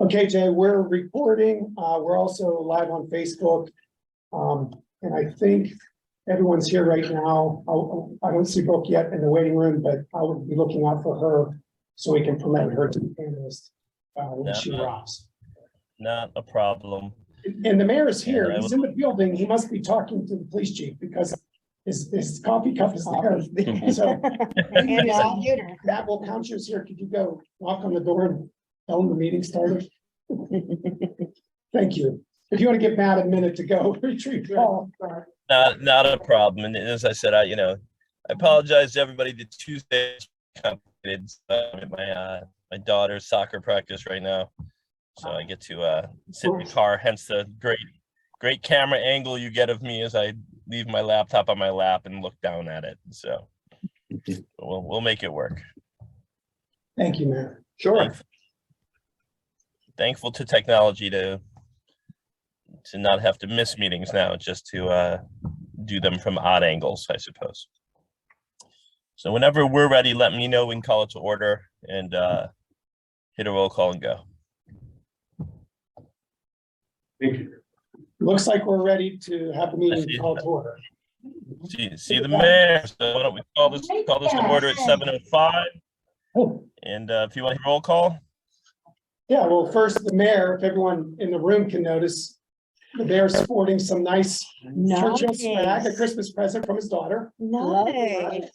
Okay, Jay, we're recording. We're also live on Facebook. And I think everyone's here right now. I don't see Brooke yet in the waiting room, but I will be looking out for her so we can promote her to the panelist when she arrives. Not a problem. And the mayor is here. Yeah, He's in the building. He must be talking to the police chief because his coffee cup is there. So that will count you as here. Could you go knock on the door and tell him the meeting started? Thank you. If you want to give Matt a minute to go retrieve Paul. Not a problem. And as I said, I apologize to everybody. The Tuesday is complicated. My daughter's soccer practice right now, so I get to sit in the car. Hence the great camera angle you get of me as I leave my laptop on my lap and look down at it. So we'll make it work. Thank you, Matt. Sure. Thankful to technology to not have to miss meetings now, just to do them from odd angles, I suppose. So whenever we're ready, let me know. We can call it to order and hit a roll call and go. Thank you. Looks like we're ready to have the meeting called to order. See the mayor. So why don't we call this to order at 7:05? Oh. And if you want to roll call. Yeah, well, first the mayor, if everyone in the room can notice, the mayor's sporting some nice Churchill swag, a Christmas present from his daughter. Nice.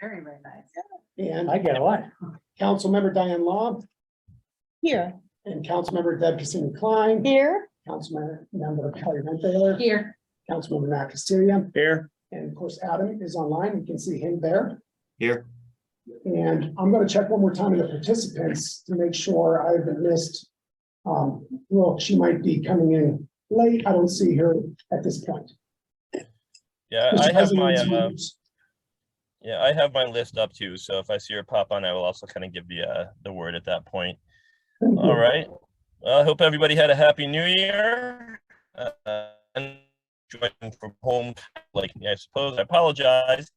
Very, very nice. And I get a lot. Councilmember Diane Law Here. and Councilmember Deb Cassini Klein. Here. Councilmember Kelly Renthaler. Here. Councilmember Matt Castillo. Here. And of course, Adam is online. You can see him there. Here. And I'm going to check one more time in the participants to make sure I haven't missed. Well, she might be coming in late. I don't see her at this point. Yeah, I have my I have my list up too. So if I see her pop on, I will also kind of give the word at that point. All right. Well, I hope everybody had a happy New Year. And joining from home, like I suppose. I apologize.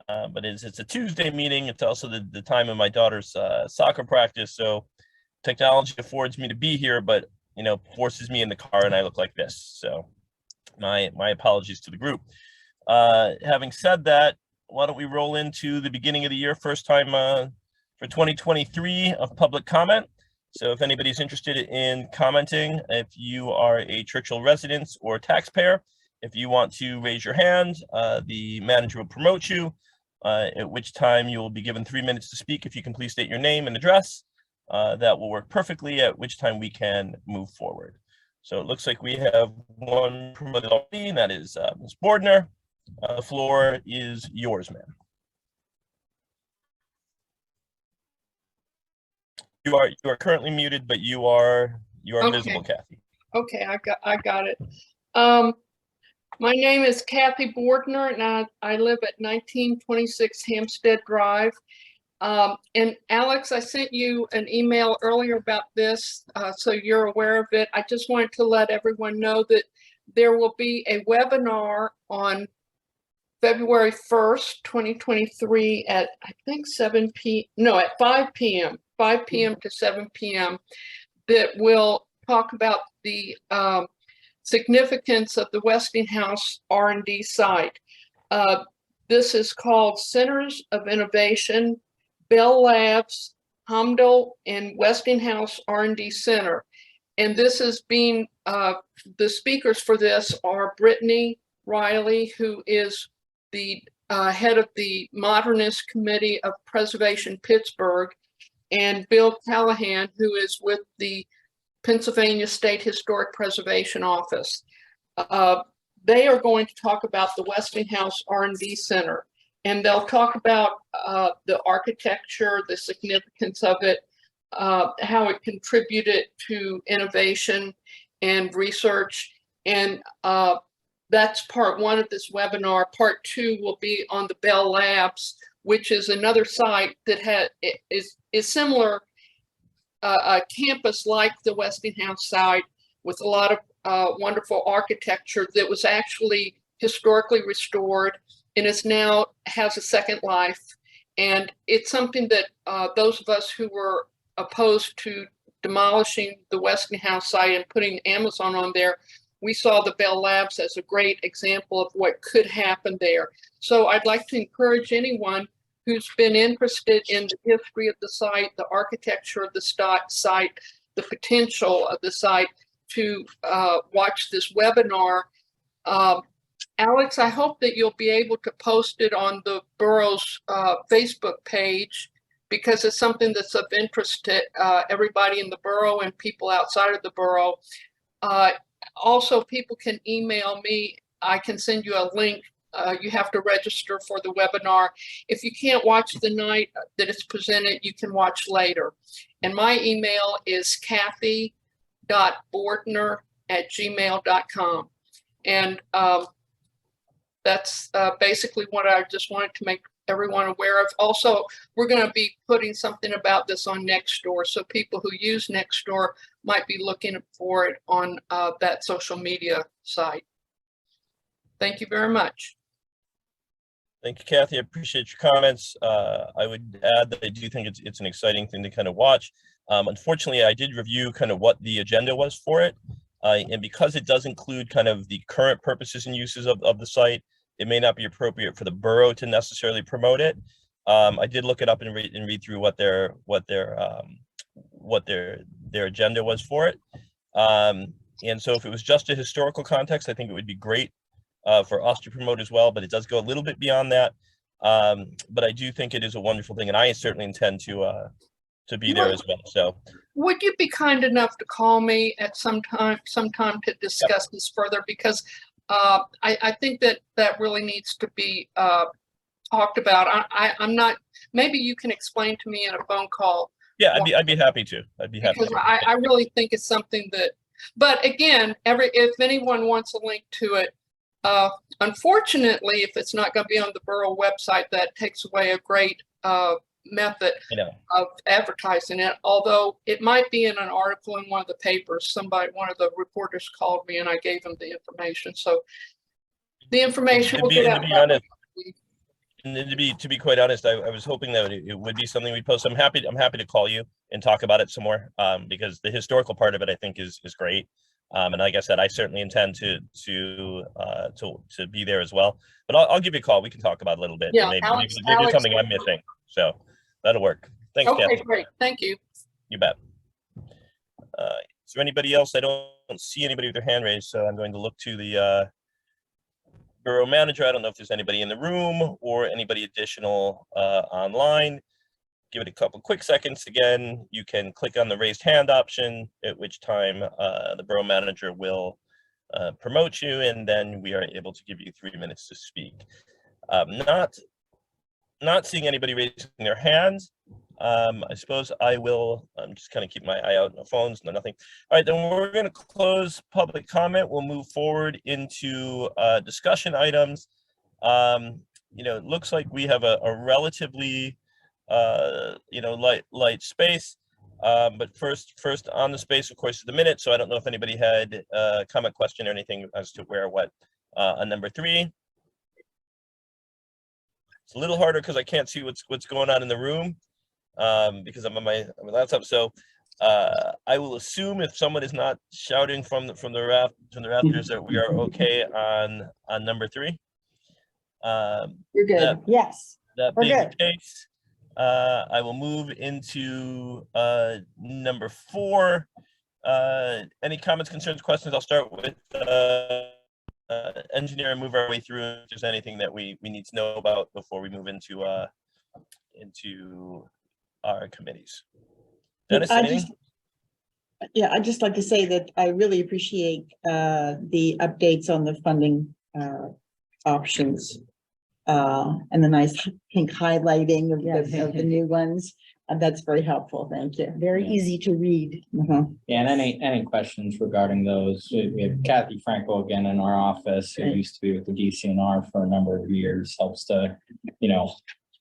But it's a Tuesday meeting. It's also the time of my daughter's soccer practice. So technology affords me to be here, but forces me in the car and I look like this. So my apologies to the group. Having said that, why don't we roll into the beginning of the year, first time for 2023 of public comment. So if anybody's interested in commenting, if you are a Churchill resident or taxpayer, if you want to raise your hand, the manager will promote you. At which time you will be given 3 minutes to speak. If you can please state your name and address, that will work perfectly, at which time we can move forward. So it looks like we have one promoted already, and that is Ms. Bordner. The floor is yours, ma'am. You are currently muted, but you are Okay. visible, Kathy. Okay, I got it. My name is Kathy Bordner, and I live at 1926 Hampstead Drive. And Alex, I sent you an email earlier about this, so you're aware of it. I just wanted to let everyone know that there will be a webinar on February 1st, 2023 at, I think 5 p.m., 5 p.m. to 7 p.m. that will talk about the significance of the Westinghouse R&D site. This is called Centers of Innovation, Bell Labs, Hamdel, and Westinghouse R&D Center. And this is being, the speakers for this are Brittany Riley, who is the head of the Modernist Committee of Preservation Pittsburgh, and Bill Callahan, who is with the Pennsylvania State Historic Preservation Office. They are going to talk about the Westinghouse R&D Center, and they'll talk about the architecture, the significance of it, how it contributed to innovation and research. And that's part one of this webinar. Part two will be on the Bell Labs, which is another site that is similar, a campus like the Westinghouse site with a lot of wonderful architecture that was actually historically restored and is now has a second life. And it's something that those of us who were opposed to demolishing the Westinghouse site and putting Amazon on there, we saw the Bell Labs as a great example of what could happen there. So I'd like to encourage anyone who's been interested in the history of the site, the architecture of the site, the potential of the site, to watch this webinar. Alex, I hope that you'll be able to post it on the borough's Facebook page, because it's something that's of interest to everybody in the borough and people outside of the borough. Also, people can email me. I can send you a link. You have to register for the webinar. If you can't watch the night that it's presented, you can watch later. And my email is kathy.bordner@gmail.com. And that's basically what I just wanted to make everyone aware of. Also, we're going to be putting something about this on Nextdoor, so people who use Nextdoor might be looking for it on that social media site. Thank you very much. Thank you, Kathy. I appreciate your comments. I would add that I do think it's an exciting thing to kind of watch. Unfortunately, I did review kind of what the agenda was for it. And because it does include kind of the current purposes and uses of the site, it may not be appropriate for the borough to necessarily promote it. I did look it up and read through what their agenda was for it. And so if it was just a historical context, I think it would be great for us to promote as well, but it does go a little bit beyond that. But I do think it is a wonderful thing, and I certainly intend to be there as well. So would you be kind enough to call me at some time to discuss this further? Because I think that really needs to be talked about. I'm not, maybe you can explain to me in a phone call. Yeah, I'd be happy to. Because I really think it's something that, but again, if anyone wants a link to it, unfortunately, if it's not going to be on the borough website, that takes away a great method of advertising it. Although it might be in an article in one of the papers. One of the reporters called me and I gave them the information. So the information will get out. To be quite honest, I was hoping that it would be something we'd post. I'm happy to call you and talk about it some more, because the historical part of it I think is great. And like I said, I certainly intend to be there as well. But I'll give you a call. We can talk about it a little bit. Yeah, maybe Alex, it's something I'm missing. So that'll work. Thanks, okay, Kathy. great. Thank you. You bet. Is there anybody else? I don't see anybody with their hand raised, so I'm going to look to the borough manager. I don't know if there's anybody in the room or anybody additional online. Give it a couple quick seconds. Again, you can click on the raised hand option, at which time the borough manager will promote you, and then we are able to give you 3 minutes to speak. Not seeing anybody raising their hands. I suppose I will just kind of keep my eye out on the phones. No, nothing. All right, then we're going to close public comment. We'll move forward into discussion items. It looks like we have a relatively light space. But first on the space, of course, is the minute. So I don't know if anybody had a comment, question, or anything as to where, what on number 3. It's a little harder because I can't see what's going on in the room because I'm on my laptop. So I will assume if someone is not shouting from the rafters that we are okay on number 3. You're good. Yes. That being the case, I will move into number 4. Any comments, concerns, questions? I'll start with engineer and move our way through if there's anything that we need to know about before we move into our committees. Dennis, anything? I'd just like to say that I really appreciate the updates on the funding options and the nice pink highlighting of the new ones. That's very helpful. Thank you. Very easy to read. Yeah, and any questions regarding those? We have Kathy Franco again in our office, who used to be with the DCNR for a number of years, helps to,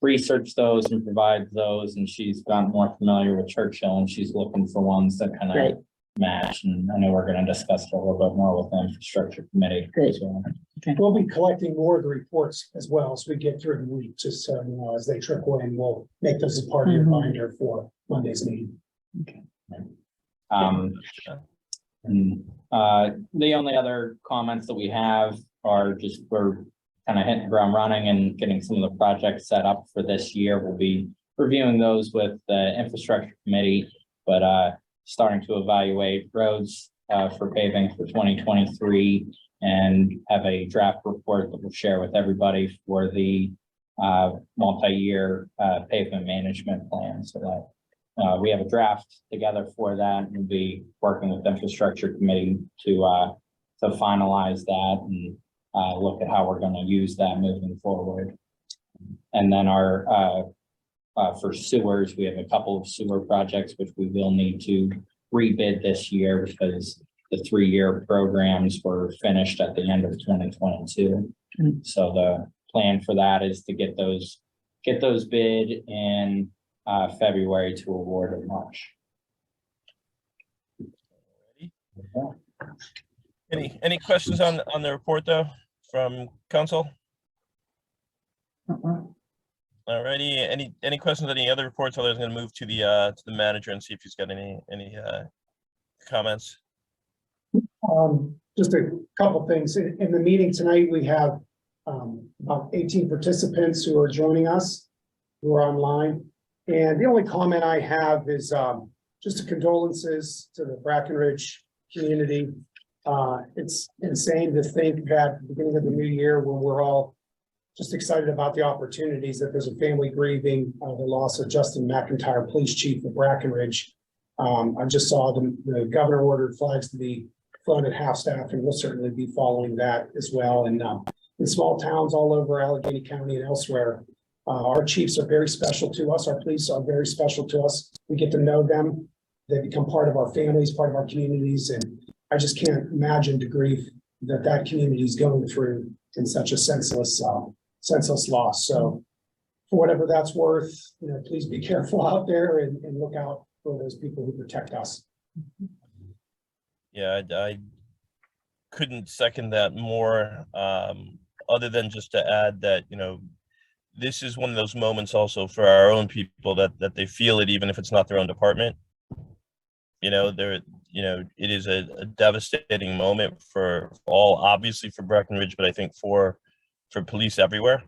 research those and provide those. And she's gotten more familiar with Churchill, and she's looking for ones that kind of match. And I know we're going to discuss it a little bit more with the infrastructure committee. Great. So, We'll be collecting more of the reports as well as we get through the week, just so as they trickle in, we'll make those as part of your binder for Monday's meeting. Um, and, the only other comments that we have are just we're kind of hitting the ground running and getting some of the projects set up for this year. We'll be reviewing those with the infrastructure committee, but starting to evaluate roads for paving for 2023 and have a draft report that we'll share with everybody for the multi-year pavement management plan. So that we have a draft together for that, and we'll be working with the infrastructure committee to finalize that and look at how we're going to use that moving forward. And then our for sewers, we have a couple of sewer projects which we will need to rebid this year because the 3-year programs were finished at the end of 2022. So the plan for that is to get those bid in February to award in March. Any questions on the report though from council? Alrighty, any questions on any other reports? Otherwise, I'm going to move to the manager and see if he's got any comments. Just a couple things. In the meeting tonight, we have about 18 participants who are joining us, who are online. And the only comment I have is just condolences to the Brackenridge community. It's insane to think that at the beginning of the new year, when we're all just excited about the opportunities, that there's a family grieving the loss of Justin McIntyre, police chief of Brackenridge. I just saw the governor ordered flags to be flown at half staff, and we'll certainly be following that as well. And in small towns all over Allegheny County and elsewhere, our chiefs are very special to us. Our police are very special to us. We get to know them. They become part of our families, part of our communities. And I just can't imagine the grief that community is going through in such a senseless loss. So for whatever that's worth, please be careful out there and look out for those people who protect us. Yeah, I couldn't second that more, other than just to add that, this is one of those moments also for our own people that they feel it, even if it's not their own department. It is a devastating moment for all, obviously for Breckenridge, but I think for police everywhere.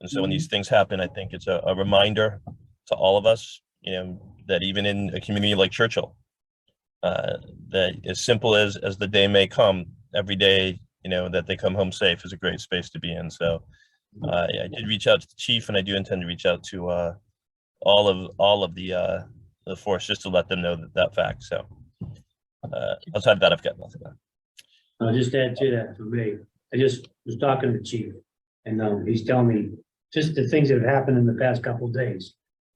And so when these things happen, I think it's a reminder to all of us, that even in a community like Churchill, that as simple as the day may come, every day, that they come home safe is a great space to be in. So I did reach out to the chief, and I do intend to reach out to all of the force just to let them know that fact. So outside of that, I've got nothing. I'll just add to that for me. I just was talking to the chief, and he's telling me just the things that have happened in the past couple of days.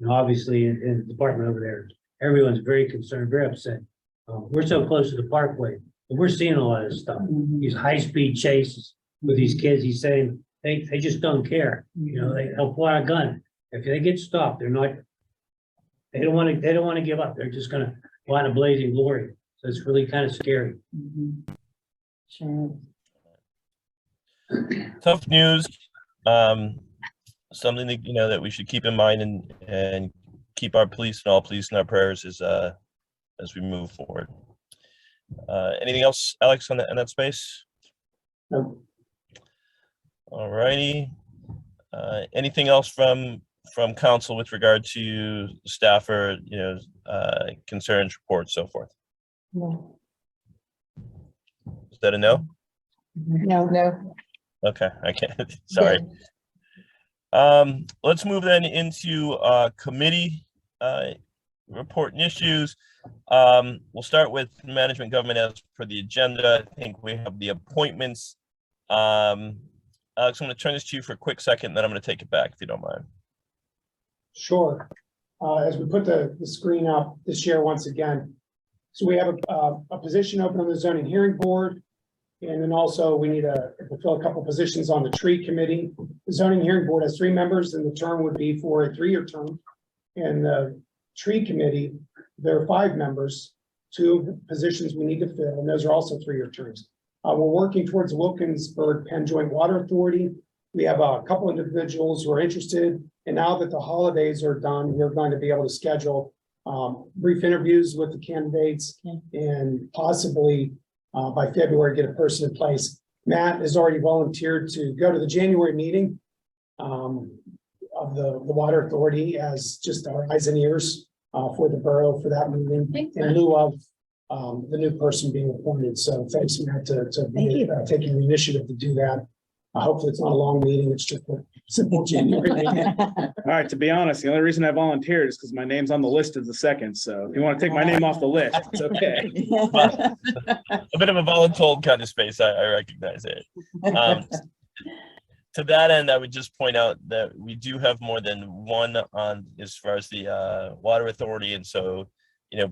Obviously in the department over there, everyone's very concerned, very upset. We're so close to the parkway, but we're seeing a lot of stuff. These high-speed chases with these kids. He's saying they just don't care. They'll pull out a gun. If they get stopped, they don't want to give up. They're just gonna go out in blazing glory. So it's really kind of scary. Sure. Tough news. Something that that we should keep in mind and keep our police and all police in our prayers as we move forward. Anything else, Alex, on that space? No. All righty. Anything else from council with regard to staff or concerns, reports, so forth? No. Is that a no? No. Okay, I can't. Sorry. Let's move then into committee report and issues. We'll start with management government as per the agenda. I think we have the appointments. Alex, I'm going to turn this to you for a quick second, then I'm going to take it back if you don't mind. Sure. As we put the screen up this year once again, so we have a position open on the zoning hearing board, and then also we need to fulfill a couple positions on the tree committee. The zoning hearing board has 3 members, and the term would be for a 3-year term. And the tree committee, there are 5 members, 2 positions we need to fill, and those are also 3-year terms. We're working towards Wilkinsburg Penn Joint Water Authority. We have a couple individuals who are interested, and now that the holidays are done, we're going to be able to schedule brief interviews with the candidates and possibly by February, get a person in place. Matt has already volunteered to go to the January meeting of the Water Authority as just our eyes and ears for the borough for that meeting in lieu of the new person being appointed. So thanks, Matt, to taking the initiative to do that. Hopefully it's not a long meeting. It's just a simple January meeting. All right, to be honest, the only reason I volunteered is because my name's on the list as the second. So if you want to take my name off the list, it's okay. A bit of a voluntold kind of space, I recognize it. To that end, I would just point out that we do have more than one on as far as the Water Authority, and so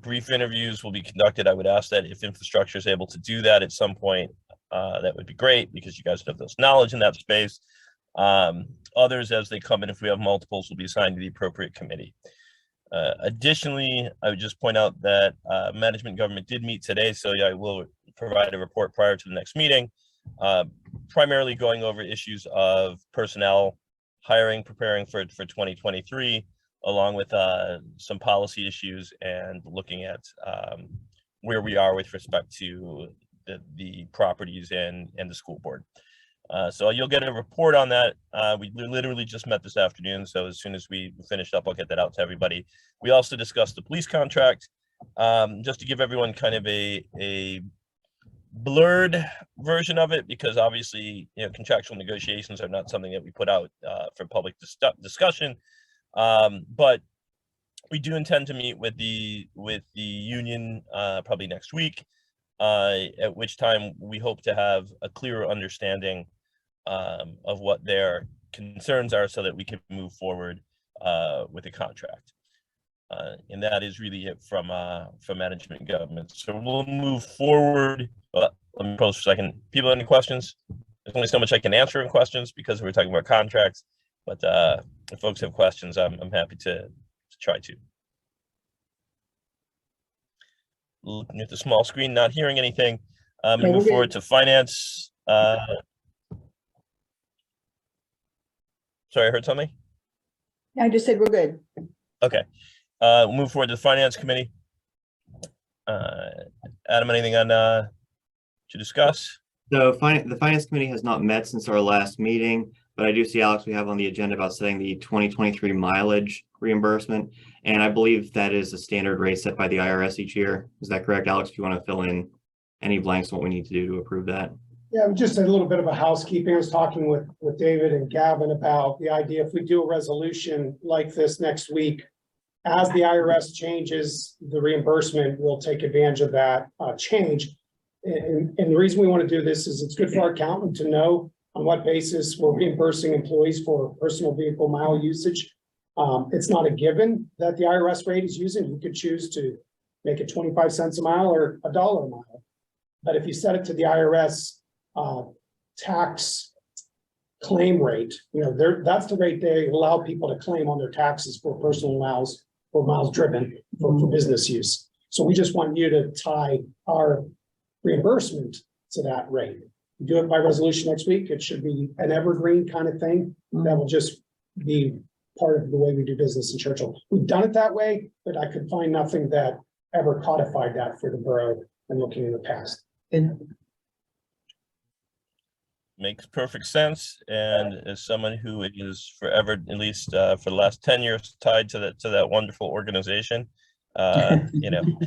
brief interviews will be conducted. I would ask that if infrastructure is able to do that at some point, that would be great because you guys have this knowledge in that space. Others, as they come in, if we have multiples, will be assigned to the appropriate committee. Additionally, I would just point out that management government did meet today, so I will provide a report prior to the next meeting, primarily going over issues of personnel, hiring, preparing for 2023, along with some policy issues and looking at where we are with respect to the properties and the school board. So you'll get a report on that. We literally just met this afternoon, so as soon as we finish up, I'll get that out to everybody. We also discussed the police contract, just to give everyone kind of a blurred version of it, because obviously contractual negotiations are not something that we put out for public discussion, but we do intend to meet with the union probably next week, at which time we hope to have a clearer understanding of what their concerns are so that we can move forward with the contract. And that is really it from management government. So we'll move forward. Let me pause for a second. People, any questions? There's only so much I can answer in questions because we're talking about contracts, but if folks have questions, I'm happy to try to. Looking at the small screen, not hearing anything. I'm going to move forward to finance. Sorry, I heard something. I just said we're good. Okay. We'll move forward to the finance committee. Adam, anything on to discuss? So the finance committee has not met since our last meeting, but I do see, Alex, we have on the agenda about setting the 2023 mileage reimbursement. And I believe that is a standard rate set by the IRS each year. Is that correct, Alex? If you want to fill in any blanks on what we need to do to approve that. Yeah, just a little bit of a housekeeping. I was talking with David and Gavin about the idea if we do a resolution like this next week, as the IRS changes the reimbursement, we'll take advantage of that change. And the reason we want to do this is it's good for our accountant to know on what basis we're reimbursing employees for personal vehicle mile usage. It's not a given that the IRS rate is using. You could choose to make it 25 cents a mile or $1 a mile. But if you set it to the IRS tax claim rate, that's the rate they allow people to claim on their taxes for personal miles or miles driven for business use. So we just want you to tie our reimbursement to that rate. Do it by resolution next week. It should be an evergreen kind of thing that will just be part of the way we do business in Churchill. We've done it that way, but I could find nothing that ever codified that for the borough and looking in the past. Makes perfect sense. And as someone who is forever, at least for the last 10 years, tied to that wonderful organization, it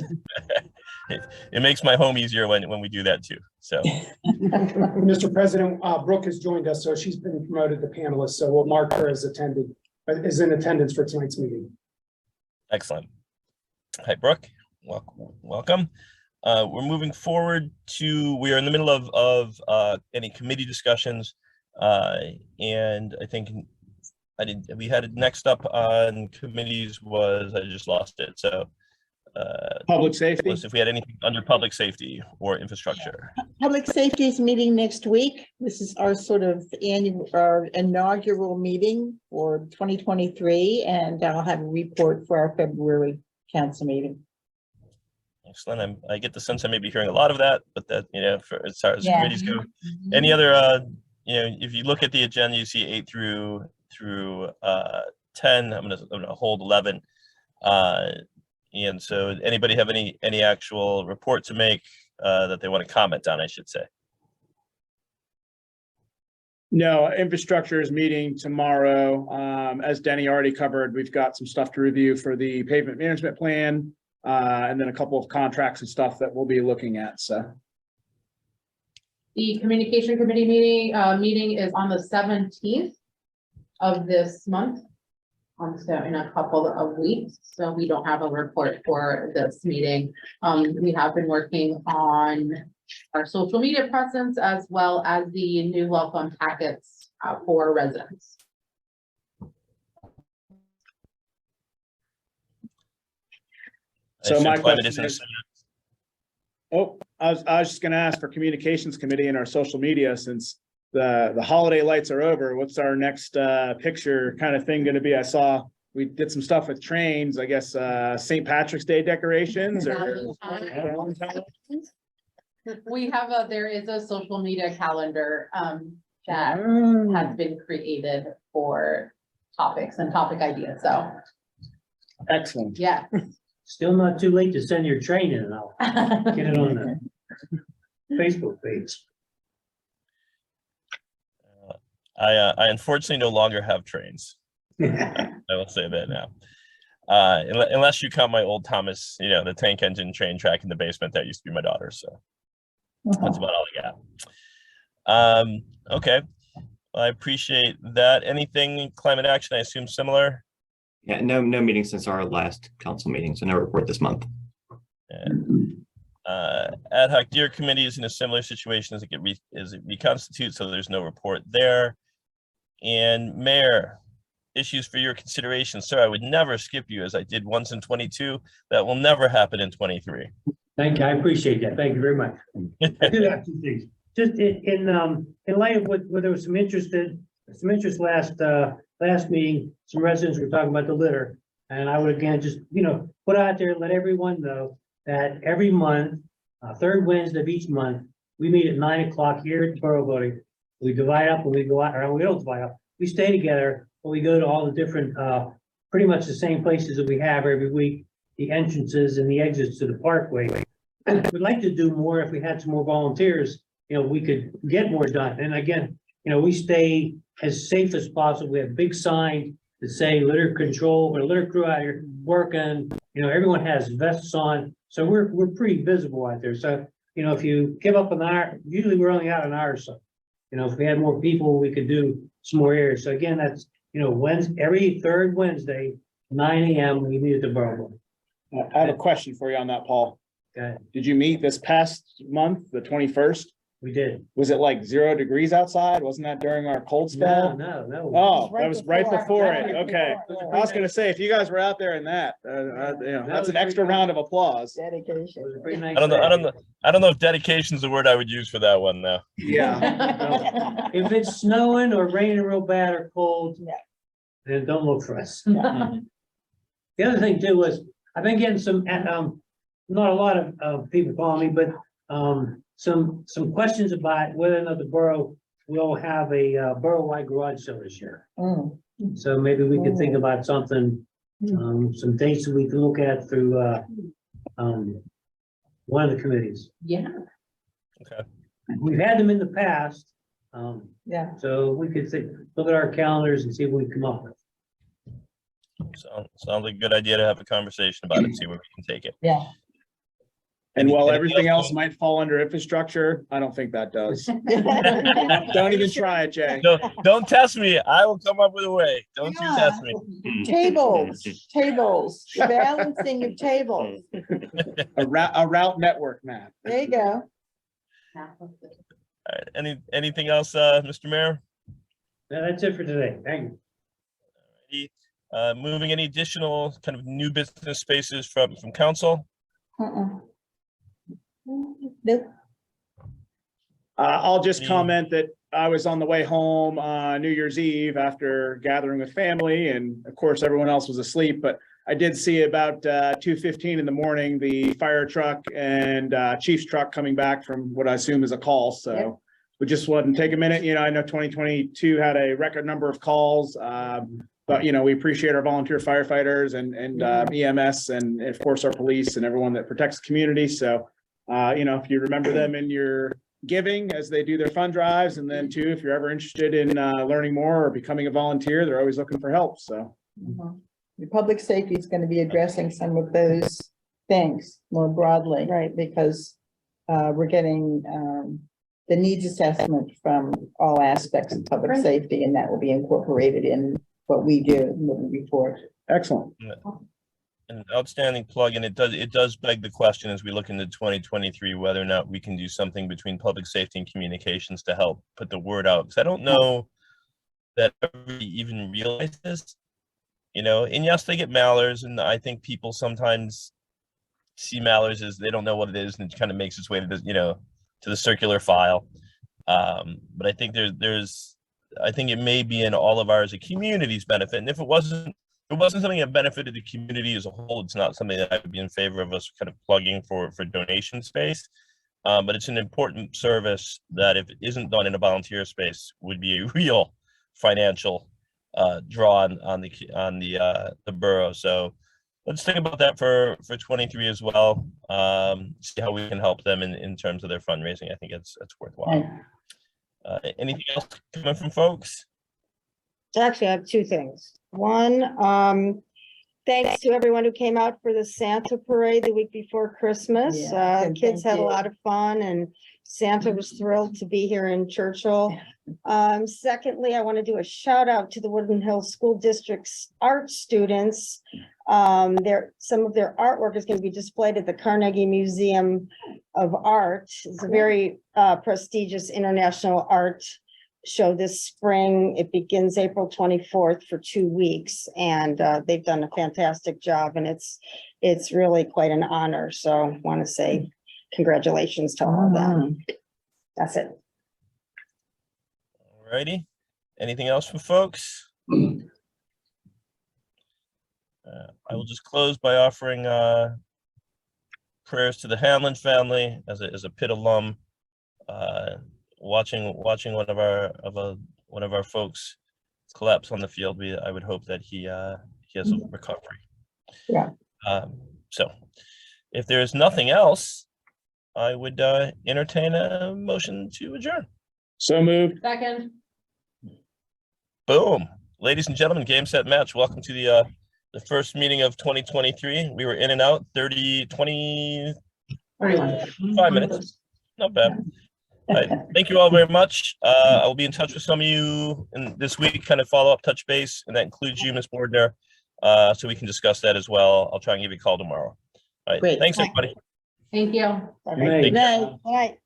makes my home easier when we do that too. So, Mr. President, Brooke has joined us, so she's been promoted to panelist. So we'll mark her as in attendance for tonight's meeting. excellent. Hi, Brooke. Welcome. We're moving forward we are in the middle of any committee discussions, and I think we had it next up on committees was, I just lost it. So Public safety. if we had anything under public safety or infrastructure. Public safety is meeting next week. This is our sort of our inaugural meeting for 2023, and I'll have a report for our February council meeting. Excellent. I get the sense I may be hearing a lot of that, but that, for as far as committees go, any other, if you look at the agenda, you see 8 through 10. I'm gonna hold 11. And so anybody have any actual report to make that they want to comment on, I should say? No, infrastructure is meeting tomorrow. As Denny already covered, we've got some stuff to review for the pavement management plan, and then a couple of contracts and stuff that we'll be looking at, so. The communication committee meeting is on the 17th of this month. So in a couple of weeks, so we don't have a report for this meeting. We have been working on our social media presence as well as the new welcome packets for residents. So my Climate question is, is, I was just gonna ask for communications committee and our social media, since the holiday lights are over, what's our next picture kind of thing gonna be? I saw we did some stuff with trains, I guess, St. Patrick's Day decorations or. We have there is a social media calendar that has been created for topics and topic ideas, so Excellent. yeah. Still not too late to send your train in and I'll get it on the Facebook page. I unfortunately no longer have trains. I will say that now. Unless you count my old Thomas, the tank engine train track in the basement that used to be my daughter's. So that's about all I got. Okay. Well, I appreciate that. Anything climate action, I assume similar? Yeah, no meeting since our last council meeting, so no report this month. And, ad hoc deer committee is in a similar situation as it reconstitutes, so there's no report there. And Mayor, issues for your consideration. Sir, I would never skip you as I did once in 22. That will never happen in 23. Thank you. I appreciate that. Thank you very much. I do have two things. Just in light of what there was some interest last meeting, some residents were talking about the litter. And I would again just, put out there, let everyone know that every month, third Wednesday of each month, we meet at 9 o'clock here at the Borough Building. We divide up and we go out, or we don't divide up. We stay together, but we go to all the different, pretty much the same places that we have every week, the entrances and the exits to the parkway. We'd like to do more if we had some more volunteers, we could get more done. And again, we stay as safe as possible. We have big signs that say litter control or litter crew out here working. Everyone has vests on, so we're pretty visible out there. So, if you give up an hour, usually we're only out an hour or so. If we had more people, we could do some more areas. So again, that's, every third Wednesday, 9 a.m. we meet at the Borough. I have a question for you on that, Paul. Okay, Did you meet this past month, the 21st? we did. Was it like 0 degrees outside? Wasn't that during our cold No, spell? no. Oh, that was right before it. Right Okay. before. I was gonna say, if you guys were out there in that, that's an extra round of applause. It Dedication. was a pretty nice I don't know. day. I don't know if dedication is the word I would use for that one though. Yeah. If it's snowing or raining real bad or cold, Yeah. then don't look for us. The other thing too was, I've been getting some, not a lot of people calling me, but, some questions about whether or not the borough will have a, borough-wide garage sale this year. So maybe we could think about something, some dates that we can look at through, one of the committees. Yeah. Okay. We've had them in the past. Yeah. So we could look at our calendars and see what we come up with. Sounds like a good idea to have a conversation about it, see where we can take it. Yeah. And while Anything everything else? else might fall under infrastructure, I don't think that does. Don't even try it, Jay. Don't test me. I will come up with a way. Don't you test me. Tables, balancing of tables. A route network map. There you go. All right. Anything else, Mr. Mayor? Yeah, that's it for today. Thank you. Moving any additional kind of new business spaces from council? Nope. I'll just comment that I was on the way home New Year's Eve after gathering with family, and of course, everyone else was asleep, but I did see about 2:15 in the morning, the fire truck and chief's truck coming back from what I assume is a call. So Yep. we just wanted to take a minute. I know 2022 had a record number of calls. But, you know, we appreciate our volunteer firefighters and EMS and of course our police and everyone that protects the community. So, you know, if you remember them in your giving as they do their fund drives, and then too, if you're ever interested in learning more or becoming a volunteer, they're always looking for help. So. The public safety is going to be addressing some of those things more broadly. Right. Because we're getting the needs assessment from all aspects of public safety, and that will be incorporated in what we do in the report. Excellent. An outstanding plug, and it does beg the question as we look into 2023 whether or not we can do something between public safety and communications to help put the word out, because I don't know that everybody even realizes, you know. And yes, they get mailers, and I think people sometimes see mailers as they don't know what it is, and it kind of makes its way to the, you know, to the circular file. But I think I think it may be in all of ours a community's benefit, and if it wasn't something that benefited the community as a whole, it's not something that I would be in favor of us kind of plugging for donation space. But it's an important service that, if it isn't done in a volunteer space, would be a real financial draw on the borough. So let's think about that for 23 as well. See how we can help them in terms of their fundraising. I think it's worthwhile. Anything else coming from folks? Actually, I have two things. One, thanks to everyone who came out for the Santa parade the week before Christmas. Yeah, Kids thank had a you. lot of fun, and Santa was thrilled to be here in Churchill. Secondly, I want to do a shout out to the Woodland Hills School District's art students. Some of their artwork is going to be displayed at the Carnegie Museum of Art. It's a very prestigious international art show this spring. It begins April 24th for 2 weeks, and they've done a fantastic job, and it's really quite an honor. So I want to say congratulations to all of them. That's it. All righty. Anything else from folks? I will just close by offering prayers to the Hamlin family as a Pitt alum. Watching one of our folks collapse on the field. I would hope that he has a recovery. Yeah. So if there is nothing else, I would entertain a motion to adjourn. So moved. Second. Boom. Ladies and gentlemen, game, set, match. Welcome to the first meeting of 2023. We were in and out 25 minutes. Not bad. Thank you all very much. I will be in touch with some of you in this week, kind of follow up, touch base, and that includes you, Ms. Bordner, so we can discuss that as well. I'll try and give you a call tomorrow. All right. Great. Thanks, everybody. Thank you. All right. Thank you. All right.